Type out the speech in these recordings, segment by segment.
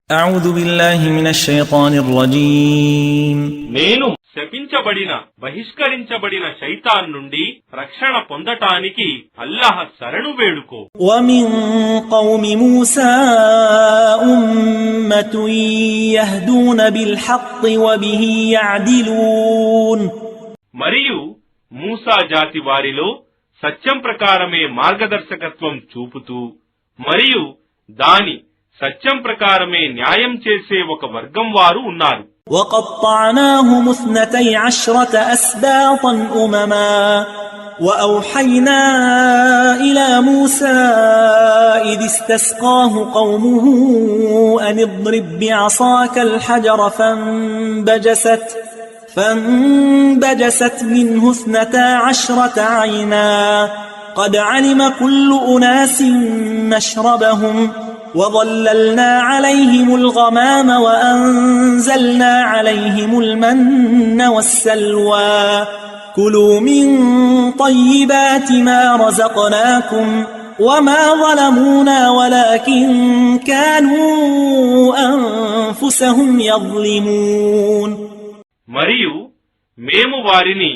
أعوذ بالله من الشيطان الرجيم నేను శపించబడిన బహిష్కరించబడిన శైతాన్ నుండి రక్షణ పొందటానికి అల్లాహ్ శరణు వేడుకో. ومن قوم موسى أمة يهدون بالحق وبه يعدلون మరియు మూసా జాతి వారిలో సత్యం ప్రకారమే మార్గదర్శకత్వం చూపుతూ మరియు దాని సత్యం ప్రకారమే న్యాయం చేసే ఒక వర్గం వారు ఉన్నారు. وقطعناهم 12 أسباطا أمما وأوحينا إلى موسى إذ استسقاه قومه أن اضرب بعصاك الحجر فانبجست منه 12 عينا قد علم كل أناس مشربهم وظللنا عليهم الغمام وأنزلنا عليهم المن والسلوى كلوا من طيبات ما رزقناكم وما ظلمونا ولكن كانوا أنفسهم يظلمون. మరియు మేము వారిని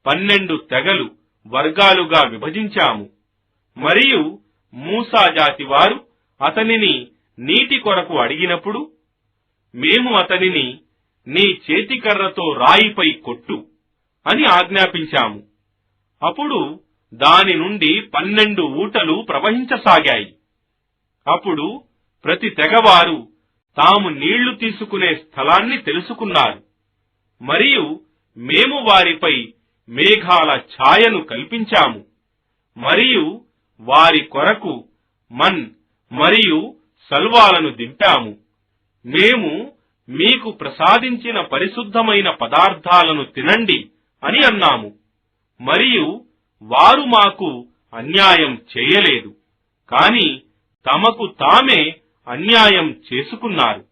12 తెగలు వర్గాలుగా విభజించాము. మరియు మూసా జాతి వారు అతనిని నీటి కొరకు అడిగినప్పుడు మేము అతనిని నీ చేతికర్రతో రాయిపై కొట్టు అని ఆజ్ఞాపించాము. అప్పుడు దాని నుండి 12 ఊటలు ప్రవహించసాగాయి. అప్పుడు ప్రతి తెగవారు తాము నీళ్లు తీసుకునే స్థలాన్ని తెలుసుకున్నారు. మరియు మేము వారిపై మేఘాల ఛాయను కల్పించాము. మరియు వారి కొరకు మన్ మరియు సల్వాలను దింపాము. మేము మీకు ప్రసాదించిన పరిశుద్ధమైన పదార్థాలను తినండి అని అన్నాము. మరియు వారు మాకు అన్యాయం చేయలేదు, కాని తమకు తామే అన్యాయం చేసుకున్నారు.